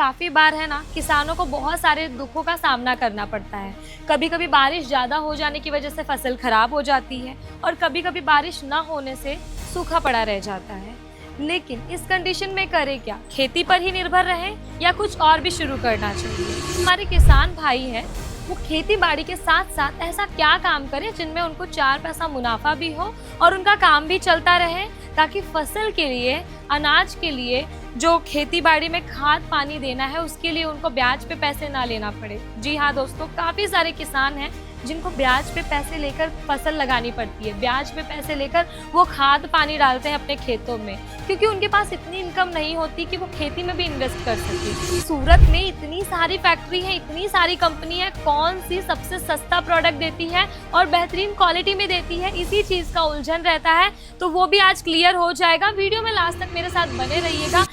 काफ़ी बार है ना, किसानों को बहुत सारे दुखों का सामना करना पड़ता है। कभी कभी बारिश ज़्यादा हो जाने की वजह से फसल खराब हो जाती है और कभी कभी बारिश ना होने से सूखा पड़ा रह जाता है। लेकिन इस कंडीशन में करें क्या? खेती पर ही निर्भर रहें या कुछ और भी शुरू करना चाहिए? हमारे किसान भाई हैं, वो खेती बाड़ी के साथ साथ ऐसा क्या काम करें जिनमें उनको 4 पैसा मुनाफा भी हो और उनका काम भी चलता रहे, ताकि फसल के लिए, अनाज के लिए, जो खेती बाड़ी में खाद पानी देना है उसके लिए उनको ब्याज पे पैसे ना लेना पड़े। जी हाँ दोस्तों, काफ़ी सारे किसान हैं जिनको ब्याज पे पैसे लेकर फसल लगानी पड़ती है। ब्याज पे पैसे लेकर वो खाद पानी डालते हैं अपने खेतों में, क्योंकि उनके पास इतनी इनकम नहीं होती कि वो खेती में भी इन्वेस्ट कर सके। सूरत में इतनी सारी फैक्ट्री है, इतनी सारी कंपनी है, कौन सी सबसे सस्ता प्रोडक्ट देती है और बेहतरीन क्वालिटी में देती है, इसी चीज़ का उलझन रहता है। तो वो भी आज क्लियर हो जाएगा। वीडियो में लास्ट तक मेरे साथ बने रहिएगा।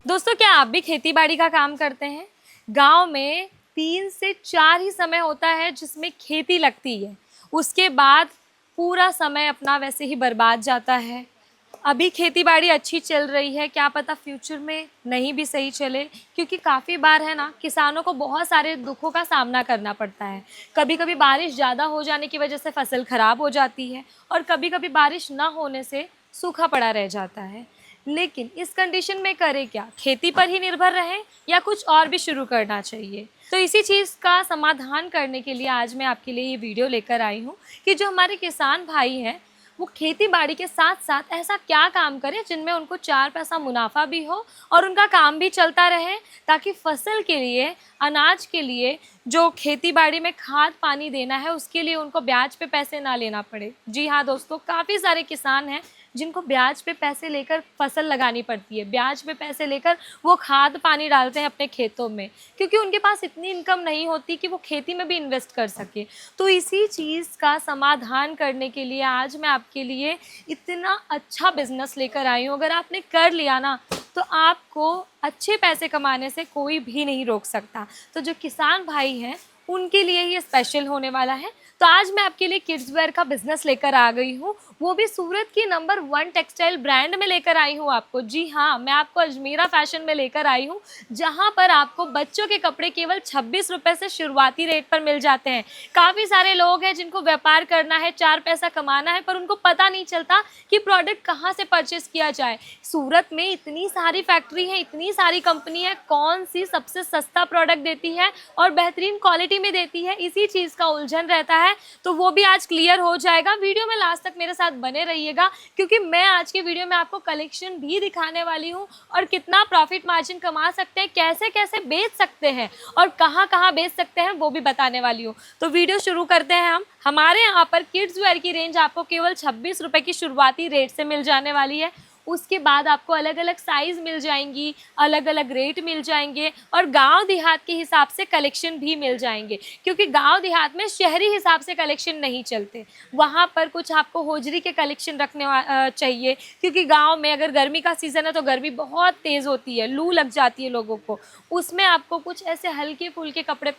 दोस्तों, क्या आप भी खेती बाड़ी का काम करते हैं? गांव में 3 से 4 ही समय होता है जिसमें खेती लगती है। उसके बाद पूरा समय अपना वैसे ही बर्बाद जाता है। अभी खेती बाड़ी अच्छी चल रही है, क्या पता फ्यूचर में नहीं भी सही चले, क्योंकि काफ़ी बार है ना, किसानों को बहुत सारे दुखों का सामना करना पड़ता है। कभी कभी बारिश ज़्यादा हो जाने की वजह से फसल खराब हो जाती है और कभी कभी बारिश ना होने से सूखा पड़ा रह जाता है। लेकिन इस कंडीशन में करें क्या? खेती पर ही निर्भर रहें या कुछ और भी शुरू करना चाहिए? तो इसी चीज़ का समाधान करने के लिए आज मैं आपके लिए ये वीडियो लेकर आई हूँ कि जो हमारे किसान भाई हैं, वो खेती बाड़ी के साथ साथ ऐसा क्या काम करें जिनमें उनको 4 पैसा मुनाफा भी हो और उनका काम भी चलता रहे, ताकि फसल के लिए, अनाज के लिए, जो खेती बाड़ी में खाद पानी देना है उसके लिए उनको ब्याज पे पैसे ना लेना पड़े। जी हाँ दोस्तों, काफ़ी सारे किसान हैं जिनको ब्याज पे पैसे लेकर फसल लगानी पड़ती है। ब्याज पे पैसे लेकर वो खाद पानी डालते हैं अपने खेतों में, क्योंकि उनके पास इतनी इनकम नहीं होती कि वो खेती में भी इन्वेस्ट कर सके। तो इसी चीज़ का समाधान करने के लिए आज मैं आपके लिए इतना अच्छा बिजनेस लेकर आई हूँ। अगर आपने कर लिया ना, तो आपको अच्छे पैसे कमाने से कोई भी नहीं रोक सकता। तो जो किसान भाई हैं उनके लिए ये स्पेशल होने वाला है। तो आज मैं आपके लिए किड्स वेयर का बिजनेस लेकर आ गई हूँ, वो भी सूरत की नंबर 1 टेक्सटाइल ब्रांड में लेकर आई हूँ आपको। जी हाँ, मैं आपको अजमीरा फैशन में लेकर आई हूँ, जहाँ पर आपको बच्चों के कपड़े केवल 26 रुपये से शुरुआती रेट पर मिल जाते हैं। काफ़ी सारे लोग हैं जिनको व्यापार करना है, 4 पैसा कमाना है, पर उनको पता नहीं चलता कि प्रोडक्ट कहाँ से परचेस किया जाए। सूरत में इतनी सारी फैक्ट्री है, इतनी सारी कंपनी है, कौन सी सबसे सस्ता प्रोडक्ट देती है और बेहतरीन क्वालिटी में देती है, इसी चीज़ का उलझन रहता है। तो वो भी आज क्लियर हो जाएगा। वीडियो में लास्ट तक मेरे साथ बने रहिएगा, क्योंकि मैं आज के वीडियो में आपको कलेक्शन भी दिखाने वाली हूँ और कितना प्रॉफिट मार्जिन कमा सकते हैं, कैसे कैसे बेच सकते हैं और कहाँ कहाँ बेच सकते हैं, वो भी बताने वाली हूँ। तो वीडियो शुरू करते हैं हम। हमारे यहाँ पर किड्स वेयर की रेंज आपको केवल 26 रुपये की शुरुआती रेट से मिल जाने वाली है। उसके बाद आपको अलग अलग साइज़ मिल जाएंगी, अलग अलग रेट मिल जाएंगे और गांव देहात के हिसाब से कलेक्शन भी मिल जाएंगे, क्योंकि गांव देहात में शहरी हिसाब से कलेक्शन नहीं चलते। वहां पर कुछ आपको होजरी के कलेक्शन रखने चाहिए, क्योंकि गांव में अगर गर्मी का सीज़न है तो गर्मी बहुत तेज़ होती है, लू लग जाती है लोगों को। उसमें आपको कुछ ऐसे हल्के फुल्के कपड़े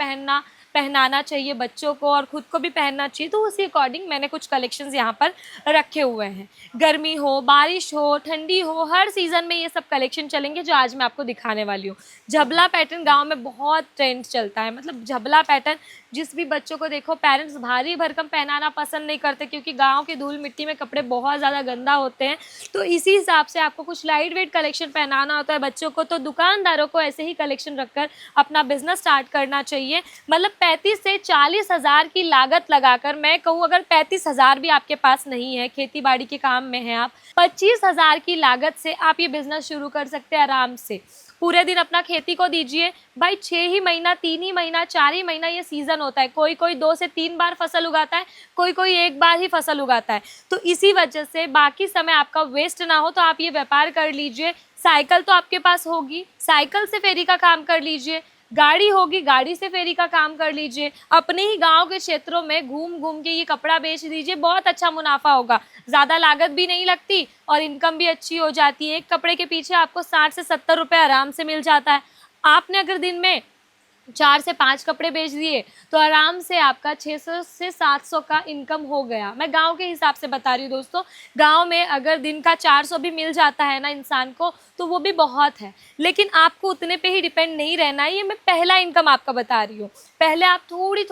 पहनाना चाहिए बच्चों को, और ख़ुद को भी पहनना चाहिए। तो उसी अकॉर्डिंग मैंने कुछ कलेक्शंस यहाँ पर रखे हुए हैं। गर्मी हो, बारिश हो, ठंडी हो, हर सीज़न में ये सब कलेक्शन चलेंगे जो आज मैं आपको दिखाने वाली हूँ। झबला पैटर्न गांव में बहुत ट्रेंड चलता है, मतलब झबला पैटर्न जिस भी बच्चों को देखो, पेरेंट्स भारी भरकम पहनाना पसंद नहीं करते, क्योंकि गांव की धूल मिट्टी में कपड़े बहुत ज़्यादा गंदा होते हैं। तो इसी हिसाब से आपको कुछ लाइट वेट कलेक्शन पहनाना होता है बच्चों को। तो दुकानदारों को ऐसे ही कलेक्शन रखकर अपना बिजनेस स्टार्ट करना चाहिए। मतलब 35 से 40 हज़ार की लागत लगाकर, मैं कहूँ अगर 35 हज़ार भी आपके पास नहीं है, खेती बाड़ी के काम में है आप, 25 हज़ार की लागत से आप ये बिजनेस शुरू कर सकते हैं आराम से। पूरे दिन अपना खेती को दीजिए भाई, 6 ही महीना, 3 ही महीना, 4 ही महीना ये सीज़न होता है। कोई कोई 2 से 3 बार फसल उगाता है, कोई कोई 1 बार ही फसल उगाता है। तो इसी वजह से बाकी समय आपका वेस्ट ना हो, तो आप ये व्यापार कर लीजिए। साइकिल तो आपके पास होगी, साइकिल से फेरी का काम कर लीजिए। गाड़ी होगी, गाड़ी से फेरी का काम कर लीजिए। अपने ही गांव के क्षेत्रों में घूम घूम के ये कपड़ा बेच दीजिए, बहुत अच्छा मुनाफा होगा। ज़्यादा लागत भी नहीं लगती और इनकम भी अच्छी हो जाती है। एक कपड़े के पीछे आपको 60 से 70 रुपये आराम से मिल जाता है। आपने अगर दिन में 4 से 5 कपड़े बेच दिए तो आराम से आपका 600 से 700 का इनकम हो गया। मैं गांव के हिसाब से बता रही हूँ दोस्तों। गांव में अगर दिन का 400 भी मिल जाता है ना इंसान को तो वो भी बहुत है। लेकिन आपको उतने पे ही डिपेंड नहीं रहना है। ये मैं पहला इनकम आपका बता रही हूँ। पहले आप थोड़ी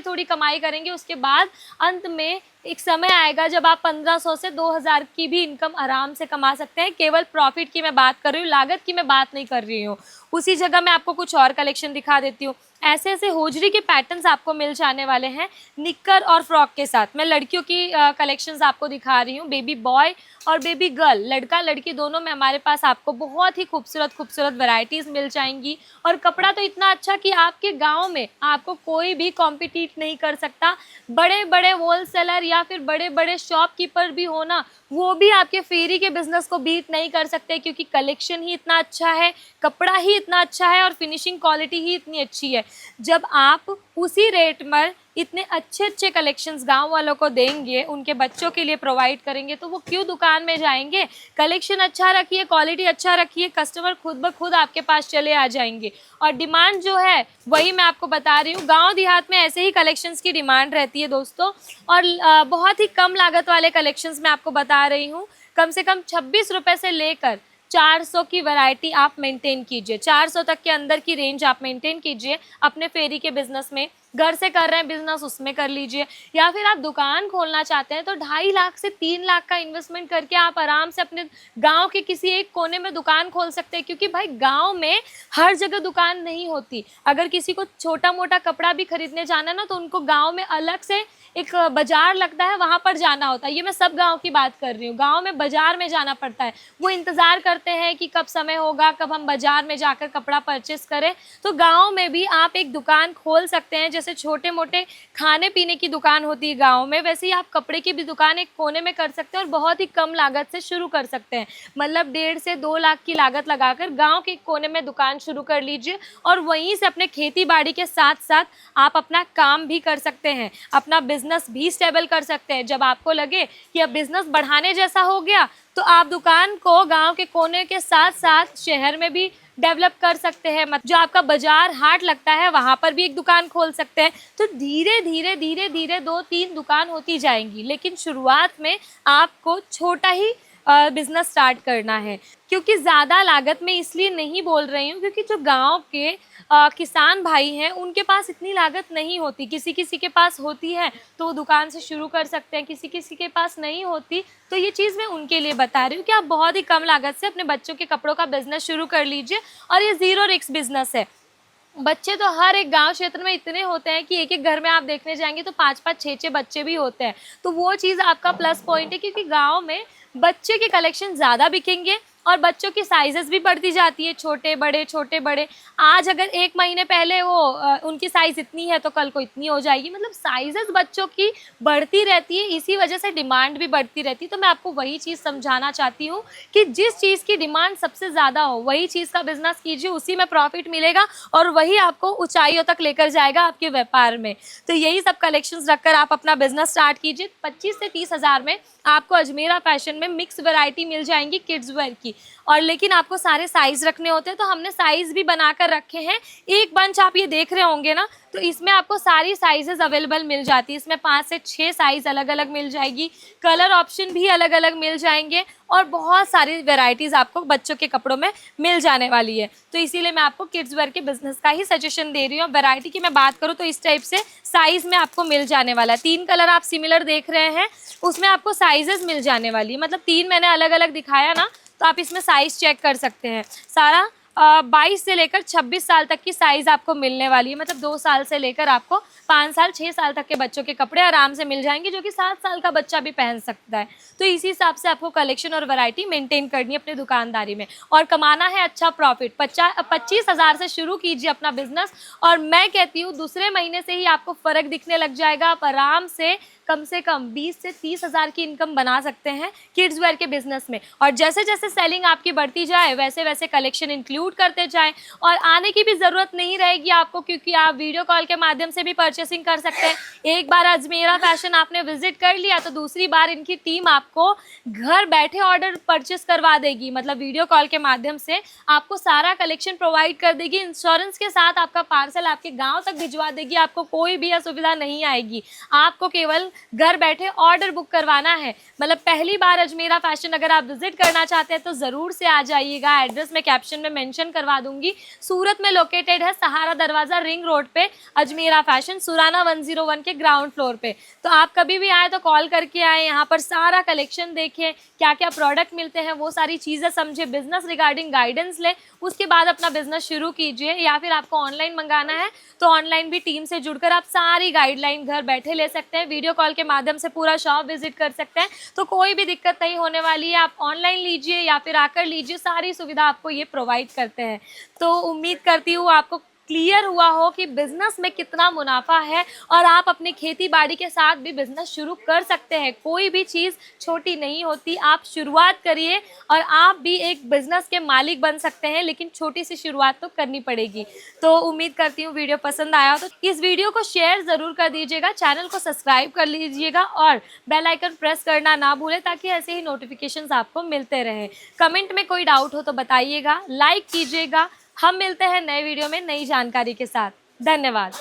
थोड़ी कमाई करेंगे, उसके बाद अंत में एक समय आएगा जब आप 1500 से 2000 की भी इनकम आराम से कमा सकते हैं। केवल प्रॉफिट की मैं बात कर रही हूँ, लागत की मैं बात नहीं कर रही हूँ। उसी जगह मैं आपको कुछ और कलेक्शन दिखा देती हूँ। ऐसे ऐसे होजरी के पैटर्न्स आपको मिल जाने वाले हैं निक्कर और फ्रॉक के साथ। मैं लड़कियों की कलेक्शंस आपको दिखा रही हूँ, बेबी बॉय और बेबी गर्ल, लड़का लड़की दोनों में हमारे पास आपको बहुत ही खूबसूरत खूबसूरत वैरायटीज़ मिल जाएंगी। और कपड़ा तो इतना अच्छा कि आपके गांव में आपको कोई भी कॉम्पिटिट नहीं कर सकता। बड़े बड़े होलसेलर या फिर बड़े बड़े शॉपकीपर भी हो ना, वो भी आपके फेरी के बिजनेस को बीट नहीं कर सकते, क्योंकि कलेक्शन ही इतना अच्छा है, कपड़ा ही इतना अच्छा है और फिनिशिंग क्वालिटी ही इतनी अच्छी है। जब आप उसी रेट में इतने अच्छे अच्छे कलेक्शंस गांव वालों को देंगे, उनके बच्चों के लिए प्रोवाइड करेंगे, तो वो क्यों दुकान में जाएंगे। कलेक्शन अच्छा रखिए, क्वालिटी अच्छा रखिए, कस्टमर खुद ब खुद आपके पास चले आ जाएंगे। और डिमांड जो है वही मैं आपको बता रही हूँ, गांव देहात में ऐसे ही कलेक्शंस की डिमांड रहती है दोस्तों। और बहुत ही कम लागत वाले कलेक्शंस मैं आपको बता रही हूँ। कम से कम 26 रुपये से लेकर 400 की वैरायटी आप मेंटेन कीजिए। 400 तक के अंदर की रेंज आप मेंटेन कीजिए अपने फेरी के बिजनेस में। घर से कर रहे हैं बिजनेस, उसमें कर लीजिए। या फिर आप दुकान खोलना चाहते हैं तो 2.5 लाख से 3 लाख का इन्वेस्टमेंट करके आप आराम से अपने गांव के किसी एक कोने में दुकान खोल सकते हैं। क्योंकि भाई गांव में हर जगह दुकान नहीं होती। अगर किसी को छोटा मोटा कपड़ा भी खरीदने जाना है ना, तो उनको गाँव में अलग से एक बाजार लगता है, वहाँ पर जाना होता है। ये मैं सब गांव की बात कर रही हूँ। गांव में बाजार में जाना पड़ता है, वो इंतज़ार करते हैं कि कब समय होगा, कब हम बाजार में जाकर कपड़ा परचेस करें। तो गांव में भी आप एक दुकान खोल सकते हैं। जैसे छोटे मोटे खाने पीने की दुकान होती है गांव में, वैसे ही आप कपड़े की भी दुकान एक कोने में कर सकते हैं और बहुत ही कम लागत से शुरू कर सकते हैं। मतलब 1.5 से 2 लाख की लागत लगाकर गाँव के कोने में दुकान शुरू कर लीजिए और वहीं से अपने खेती बाड़ी के साथ साथ आप अपना काम भी कर सकते हैं, अपना बिजनेस भी स्टेबल कर सकते हैं। जब आपको लगे कि अब बिजनेस बढ़ाने जैसा हो गया तो आप दुकान को गांव के कोने के साथ साथ शहर में भी डेवलप कर सकते हैं। मतलब जो आपका बाजार हाट लगता है वहां पर भी एक दुकान खोल सकते हैं। तो धीरे धीरे धीरे धीरे 2-3 दुकान होती जाएंगी, लेकिन शुरुआत में आपको छोटा ही बिजनेस स्टार्ट करना है। क्योंकि ज़्यादा लागत में इसलिए नहीं बोल रही हूँ क्योंकि जो गांव के किसान भाई हैं उनके पास इतनी लागत नहीं होती। किसी किसी के पास होती है तो वो दुकान से शुरू कर सकते हैं, किसी किसी के पास नहीं होती। तो ये चीज़ मैं उनके लिए बता रही हूँ कि आप बहुत ही कम लागत से अपने बच्चों के कपड़ों का बिजनेस शुरू कर लीजिए। और ये ज़ीरो रिस्क बिजनेस है। बच्चे तो हर एक गांव क्षेत्र में इतने होते हैं कि एक एक घर में आप देखने जाएंगे तो 5-5 6-6 बच्चे भी होते हैं। तो वो चीज़ आपका प्लस पॉइंट है, क्योंकि गांव में बच्चे के कलेक्शन ज़्यादा बिकेंगे और बच्चों की साइजेस भी बढ़ती जाती है, छोटे बड़े छोटे बड़े। आज अगर 1 महीने पहले वो उनकी साइज़ इतनी है तो कल को इतनी हो जाएगी। मतलब साइजेस बच्चों की बढ़ती रहती है, इसी वजह से डिमांड भी बढ़ती रहती है। तो मैं आपको वही चीज़ समझाना चाहती हूँ कि जिस चीज़ की डिमांड सबसे ज़्यादा हो वही चीज़ का बिजनेस कीजिए, उसी में प्रॉफिट मिलेगा और वही आपको ऊंचाइयों तक लेकर जाएगा आपके व्यापार में। तो यही सब कलेक्शंस रखकर आप अपना बिजनेस स्टार्ट कीजिए। 25 से 30 हज़ार में आपको अजमेरा फैशन में मिक्स वैरायटी मिल जाएंगी किड्स वेयर की। और लेकिन आपको सारे साइज़ रखने होते हैं तो हमने साइज़ भी बनाकर रखे हैं। एक बंच आप ये देख रहे होंगे ना, तो इसमें आपको सारी साइजेस अवेलेबल मिल जाती है। इसमें 5 से 6 साइज़ अलग अलग मिल जाएगी, कलर ऑप्शन भी अलग अलग मिल जाएंगे और बहुत सारी वेराइटीज़ आपको बच्चों के कपड़ों में मिल जाने वाली है। तो इसीलिए मैं आपको किड्स वेयर के बिजनेस का ही सजेशन दे रही हूँ। वैरायटी की मैं बात करूँ तो इस टाइप से साइज़ में आपको मिल जाने वाला है। 3 कलर आप सिमिलर देख रहे हैं, उसमें आपको साइजेस मिल जाने वाली है। मतलब 3 मैंने अलग अलग दिखाया ना, तो आप इसमें साइज़ चेक कर सकते हैं। सारा 22 से लेकर 26 साल तक की साइज़ आपको मिलने वाली है। मतलब 2 साल से लेकर आपको 5 साल 6 साल तक के बच्चों के कपड़े आराम से मिल जाएंगे, जो कि 7 साल का बच्चा भी पहन सकता है। तो इसी हिसाब से आपको कलेक्शन और वैरायटी मेंटेन करनी है अपनी दुकानदारी में और कमाना है अच्छा प्रॉफिट। 25 हज़ार से शुरू कीजिए अपना बिजनेस और मैं कहती हूँ दूसरे महीने से ही आपको फ़र्क दिखने लग जाएगा। आप आराम से कम से कम 20 से 30 हज़ार की इनकम बना सकते हैं किड्स वेयर के बिजनेस में। और जैसे जैसे सेलिंग आपकी बढ़ती जाए वैसे वैसे कलेक्शन इंक्लूड करते जाएं, और आने की भी ज़रूरत नहीं रहेगी आपको, क्योंकि आप वीडियो कॉल के माध्यम से भी परचेसिंग कर सकते हैं। एक बार अजमेरा फैशन आपने विजिट कर लिया तो दूसरी बार इनकी टीम आपको घर बैठे ऑर्डर परचेस करवा देगी, मतलब वीडियो कॉल के माध्यम से आपको सारा कलेक्शन प्रोवाइड कर देगी। इंश्योरेंस के साथ आपका पार्सल आपके गांव तक भिजवा देगी, आपको कोई भी असुविधा नहीं आएगी। आपको केवल घर बैठे ऑर्डर बुक करवाना है। मतलब पहली बार अजमेरा फैशन अगर आप विजिट करना चाहते हैं तो ज़रूर से आ जाइएगा। एड्रेस मैं कैप्शन में मेंशन करवा दूंगी। सूरत में लोकेटेड है, सहारा दरवाज़ा रिंग रोड पे अजमेरा फैशन, सुराना 101 के ग्राउंड फ्लोर पे। तो आप कभी भी आए तो कॉल करके आए, यहाँ पर सारा कलेक्शन देखें, क्या क्या प्रोडक्ट मिलते हैं वो सारी चीज़ें समझे, बिजनेस रिगार्डिंग गाइडेंस लें, उसके बाद अपना बिजनेस शुरू कीजिए। या फिर आपको ऑनलाइन मंगाना है तो ऑनलाइन भी टीम से जुड़कर आप सारी गाइडलाइन घर बैठे ले सकते हैं। वीडियो कॉल के माध्यम से पूरा शॉप विजिट कर सकते हैं, तो कोई भी दिक्कत नहीं होने वाली है। आप ऑनलाइन लीजिए या फिर आकर लीजिए, सारी सुविधा आपको ये प्रोवाइड करते हैं। तो उम्मीद करती हूँ आपको क्लियर हुआ हो कि बिजनेस में कितना मुनाफा है, और आप अपनी खेती बाड़ी के साथ भी बिजनेस शुरू कर सकते हैं। कोई भी चीज़ छोटी नहीं होती, आप शुरुआत करिए और आप भी एक बिजनेस के मालिक बन सकते हैं, लेकिन छोटी सी शुरुआत तो करनी पड़ेगी। तो उम्मीद करती हूँ वीडियो पसंद आया तो इस वीडियो को शेयर ज़रूर कर दीजिएगा, चैनल को सब्सक्राइब कर लीजिएगा और बेल आइकन प्रेस करना ना भूलें, ताकि ऐसे ही नोटिफिकेशंस आपको मिलते रहें। कमेंट में कोई डाउट हो तो बताइएगा, लाइक कीजिएगा। हम मिलते हैं नए वीडियो में नई जानकारी के साथ। धन्यवाद।